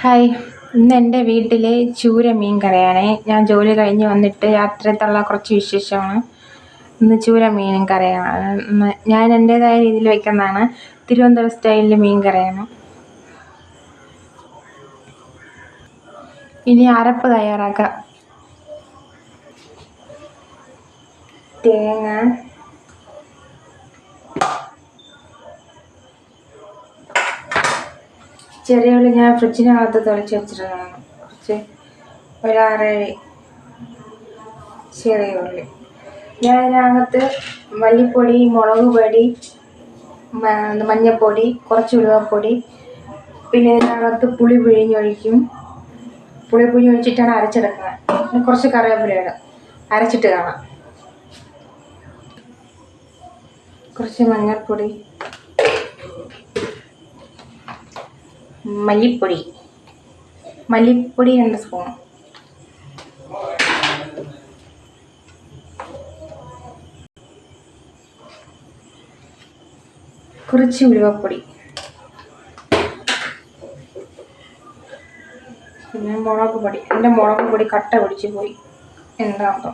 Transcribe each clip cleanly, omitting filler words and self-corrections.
Hi, ഇന്ന് എൻ്റെ വീട്ടിൽ ചൂര മീൻ കറിയാണേ. ഞാൻ ജോലി കഴിഞ്ഞ് വന്നിട്ട് യാത്രത്തുള്ള കുറച്ച് വിശേഷമാണ്. ഇന്ന് ചൂര മീൻ കറിയാണ്. ഞാൻ എൻ്റേതായ രീതിയിൽ വയ്ക്കുന്നതാണ്. തിരുവനന്തപുരം സ്റ്റൈലിൽ മീൻ കറിയാണ്. ഇനി അരപ്പ് തയ്യാറാക്കാം. തേങ്ങ, ചെറിയ ഉള്ളി ഞാൻ ഫ്രിഡ്ജിനകത്ത് തെളിച്ച് വെച്ചിട്ടുള്ളതാണ്. കുറച്ച് ഒരാറേഴ് ചെറിയ ഉള്ളി. ഞാൻ അതിനകത്ത് മല്ലിപ്പൊടി, മുളക് പൊടി, മഞ്ഞൾപ്പൊടി, കുറച്ച് ഉലുവപ്പൊടി, പിന്നെ ഇതിനകത്ത് പുളി പിഴിഞ്ഞൊഴിക്കും. പുളി പിഴിഞ്ഞൊഴിച്ചിട്ടാണ് അരച്ചെടുക്കുന്നത്. പിന്നെ കുറച്ച് കറിവേപ്പിലയിടും. അരച്ചിട്ട് കാണാം. കുറച്ച് മഞ്ഞൾപ്പൊടി, മല്ലിപ്പൊടി 2 സ്പൂൺ, കുറച്ച് ഉലുവപ്പൊടി, പിന്നെ മുളക് പൊടി. എൻ്റെ മുളക് പൊടി കട്ട പിടിച്ച് പോയി, എന്താണോ.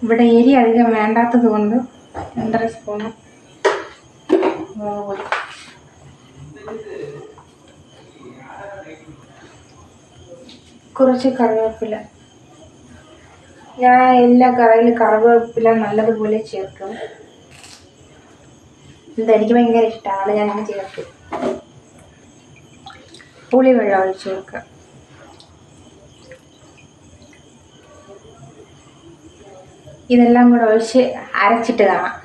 ഇവിടെ എരി അധികം വേണ്ടാത്തത് കൊണ്ട് 2.5 സ്പൂണ് മുളക് പൊടി. കുറച്ച് കറിവേപ്പില. ഞാൻ എല്ലാ കറിയിലും കറിവേപ്പില നല്ലതുപോലെ ചേർക്കും. ഇതെനിക്ക് ഭയങ്കര ഇഷ്ടമാണ്, ഞാൻ അങ്ങനെ ചേർക്കും. പുളി വെള്ളം ഒഴിച്ച് ചേർക്കുക. ഇതെല്ലാം കൂടെ ഒഴിച്ച് അരച്ചിട്ട് കാണാം.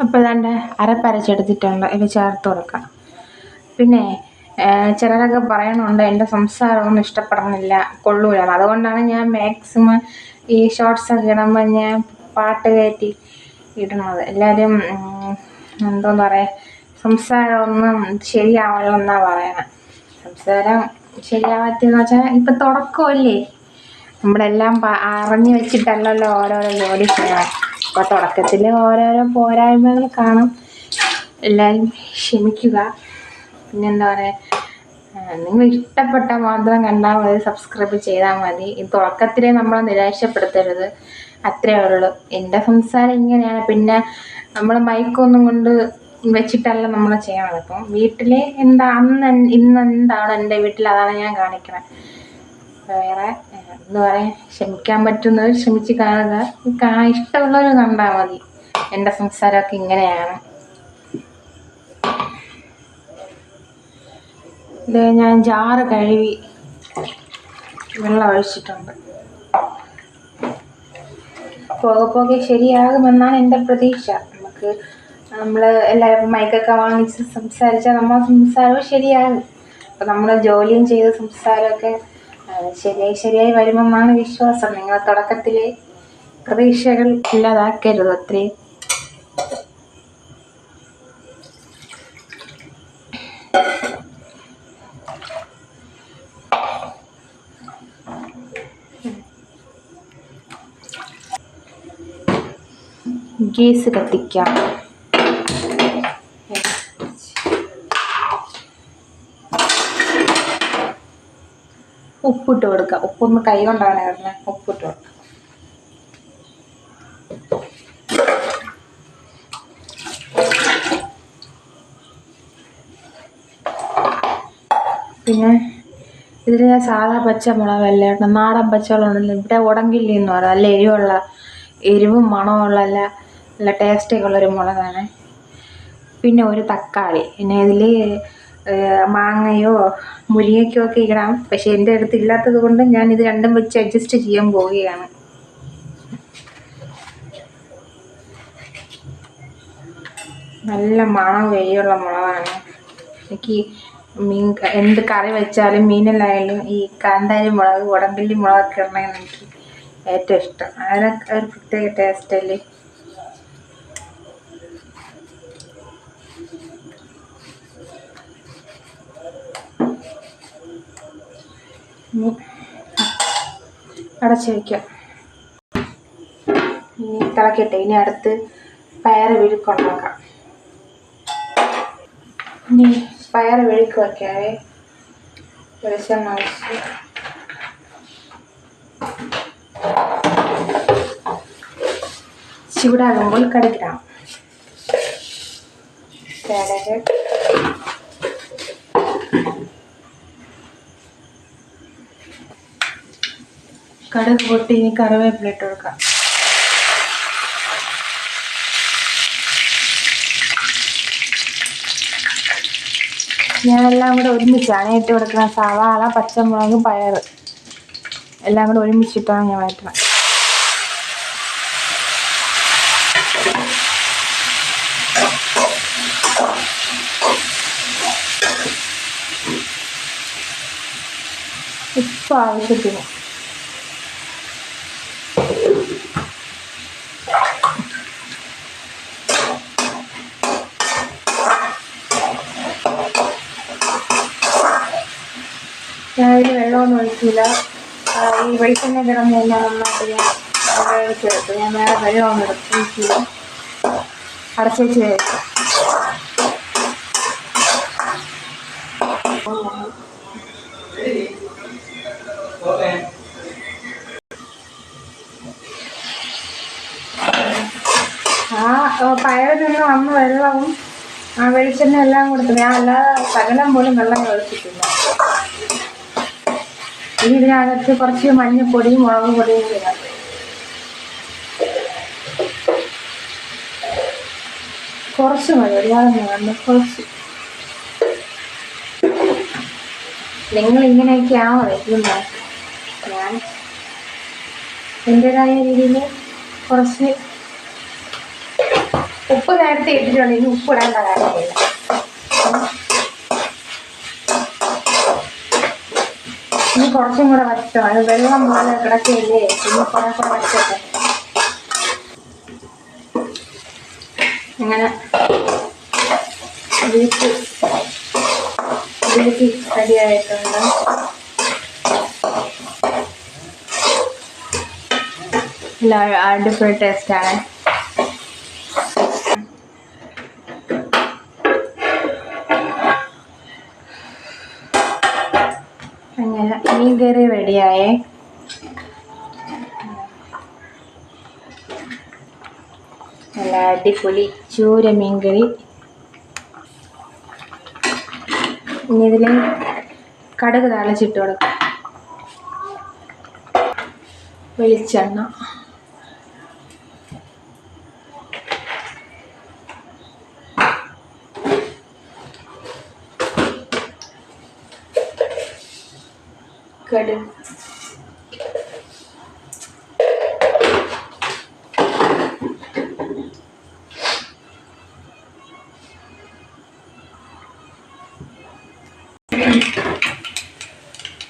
അപ്പോൾ ഇതാണ്ട് അരപ്പരച്ചെടുത്തിട്ടുണ്ട്. ഇത് ചേർത്ത് കൊടുക്കാം. പിന്നെ ചിലരൊക്കെ പറയണുണ്ട് എൻ്റെ സംസാരമൊന്നും ഇഷ്ടപ്പെടുന്നില്ല, കൊള്ളൂല. അതുകൊണ്ടാണ് ഞാൻ മാക്സിമം ഈ ഷോർട്സൊക്കെ ഇടുമ്പോൾ ഞാൻ പാട്ട് കയറ്റി ഇടുന്നത്. എല്ലാവരും എന്തോന്ന് പറയുക, സംസാരമൊന്നും ശരിയാവണമെന്നാണ് പറയണത്. സംസാരം ശരിയാവാത്തെന്ന് വെച്ചാൽ ഇപ്പം തുടക്കമല്ലേ, നമ്മളെല്ലാം അറിഞ്ഞു വെച്ചിട്ടല്ലല്ലോ ഓരോരോ ജോലി ചെയ്യണം. അപ്പോൾ തുടക്കത്തിൽ ഓരോരോ പോരായ്മകൾ കാണും. എല്ലാവരും ക്ഷമിക്കുക. പിന്നെന്താ പറയുക, നിങ്ങൾ ഇഷ്ടപ്പെട്ടാൽ മാത്രം കണ്ടാൽ മതി, സബ്സ്ക്രൈബ് ചെയ്താൽ മതി. ഈ തുടക്കത്തിലേ നമ്മളെ നിരാശപ്പെടുത്തരുത്, അത്രേ ഉള്ളൂ. എൻ്റെ സംസാരം ഇങ്ങനെയാണ്. പിന്നെ നമ്മൾ മൈക്കൊന്നും കൊണ്ട് വെച്ചിട്ടല്ല നമ്മൾ ചെയ്യണത്. ഇപ്പം വീട്ടിൽ എന്താ ഇന്ന് എന്താണ് എൻ്റെ വീട്ടിൽ, അതാണ് ഞാൻ കാണിക്കുന്നത്. വേറെ എന്താ പറയുക, ക്ഷമിക്കാൻ പറ്റുന്നവർ ക്ഷമിച്ച് കാണുക, ഇഷ്ടമുള്ളവർ കണ്ടാൽ മതി. എൻ്റെ സംസാരമൊക്കെ ഇങ്ങനെയാണ്. ഇത് ഞാൻ ജാറ് കഴുകി വെള്ളം ഒഴിച്ചിട്ടുണ്ട്. പോകെ ശരിയാകുമെന്നാണ് എൻ്റെ പ്രതീക്ഷ. നമ്മൾ എല്ലാവരും മൈക്കൊക്കെ വാങ്ങിച്ച് സംസാരിച്ചാൽ നമ്മളെ സംസാരവും ശരിയാകും. അപ്പോൾ നമ്മൾ ജോലിയും ചെയ്ത് സംസാരമൊക്കെ ശരിയായി വരുമെന്നാണ് വിശ്വാസം. നിങ്ങൾ തുടക്കത്തിലെ പ്രതീക്ഷകൾ ഇല്ലാതാക്കരുത്. അത്രയും ഗ്യാസ് കത്തിക്കാം. ഉപ്പിട്ട് കൊടുക്കാം. ഉപ്പൊന്ന് കൈ കൊണ്ടാണ് ഇടുന്നത്. ഉപ്പിട്ട് കൊടുക്കാം. പിന്നെ ഇതിൽ ഞാൻ സാധാ പച്ചമുളകല്ല കേട്ടോ, നാടൻ പച്ചമുളകുണ്ടല്ലോ. ഇവിടെ ഉടങ്കില്ലി എന്ന് പറയും. നല്ല എരിവും മണമുള്ള നല്ല ടേസ്റ്റൊക്കെ ഉള്ളൊരു മുളകാണ്. പിന്നെ ഒരു തക്കാളി. പിന്നെ ഇതിൽ മാങ്ങയോ മുരിങ്ങയ്ക്കോ ഒക്കെ ഇടാം. പക്ഷേ എൻ്റെ അടുത്ത് ഇല്ലാത്തത് കൊണ്ട് ഞാൻ ഇത് രണ്ടും വെച്ച് അഡ്ജസ്റ്റ് ചെയ്യാൻ പോവുകയാണ്. നല്ല മണം വെയ്യുള്ള മുളകാണ്. എനിക്ക് എന്ത് കറി വെച്ചാലും മീനിലായാലും ഈ കാന്താരി മുളക്, ഉടമ്പല്ലി മുളകൊക്കെ ഇടണമെന്ന് എനിക്ക് ഏറ്റവും ഇഷ്ടം. അതിനൊക്കെ ഒരു പ്രത്യേക ടേസ്റ്റല്ലേ. അടച്ച് വയ്ക്കാം. ഇനി തിളക്കട്ടെ. ഇനി അടുത്ത് പയറ് വിഴുക്കുണ്ടാക്കാം. ഇനി പയർ വെഴുക്ക് വയ്ക്കാവേ. വെളിച്ചെണ്ണ ഒഴിച്ച് ചൂടാകുമ്പോൾ കടുകിടാം. കടുക് പൊട്ടി ഇനി കറിവേപ്പില ഇട്ട് കൊടുക്കാം. ഞാനെല്ലാം കൂടെ ഒരുമിച്ചാണ് ഇട്ട് കൊടുക്കുന്നത്. സവാള, പച്ചമുളക്, പയർ എല്ലാം കൂടെ ഒരുമിച്ചിട്ടാണ് ഞാൻ വഴറ്റുന്നത്. ഉപ്പ് ആവശ്യത്തിന്. ഞാനിതിൽ വെള്ളമൊന്നും ഒഴിക്കില്ല. ഈ വെളിച്ചെണ്ണ കിടന്ന് കഴിഞ്ഞാൽ നന്നായിട്ട് ഞാൻ വേവിച്ചെടുത്തു. ഞാൻ വേറെ വെള്ളമൊന്നും ഒഴിക്കില്ല. അടച്ചു വെച്ച് വേവിക്കാം. പയറിൽ നിന്ന് വന്ന വെള്ളവും വെളിച്ചെണ്ണ എല്ലാം കൊടുത്തു. ഞാൻ അല്ലാതെ ശകലം പോലും വെള്ളം ഒഴിച്ചിട്ടില്ല. ഇനി ഇതിനകത്ത് കുറച്ച് മഞ്ഞൾപ്പൊടിയും മുളക് പൊടിയും ഇടാം. കുറച്ച് മതി, ഒരുപാട് വേണ്ട, കുറച്ച്. നിങ്ങൾ ഇങ്ങനെയൊക്കെയാണോ വയ്ക്കുന്നത്? ഞാൻ എൻ്റെതായ രീതിയിൽ കുറച്ച് ഉപ്പ് നേരത്തെ ഇട്ടിട്ടുണ്ട്. ഇനി ഉപ്പ് ഇടേണ്ട കാര്യമില്ല. ഇനി കുറച്ചും കൂടെ വറ്റോ. അത് വെള്ളം പോലെ കിടക്കില്ലേ. ഇനി കുറെ കൂടെ വറ്റട്ടെ. അങ്ങനെ വീട്ടിൽ റെഡിയായിട്ടുണ്ട്. അടിപൊളി ടേസ്റ്റാണ്. അങ്ങനെ മീൻ കറി റെഡിയായേ. നല്ല അടിപൊളി ചൂര മീൻ കറി. ഇനി ഇതിൽ കടുക് താളിച്ചിട്ട് കൊടുക്കാം. വെളിച്ചെണ്ണ, കടുക്,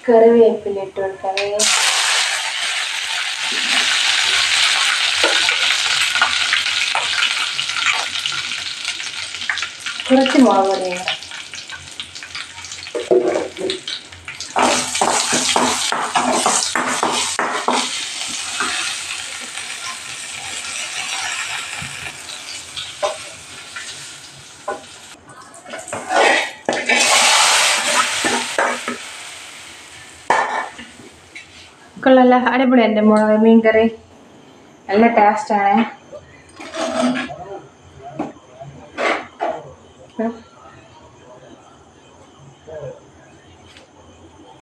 കറിവേപ്പില ഇട്ട് കൊടുക്കാവേ. കുറച്ച് മുളക് പൊടി. കൊള്ളല്ല, അടിപൊളി. എൻ്റെ മീൻ കറി നല്ല ടേസ്റ്റാണ്.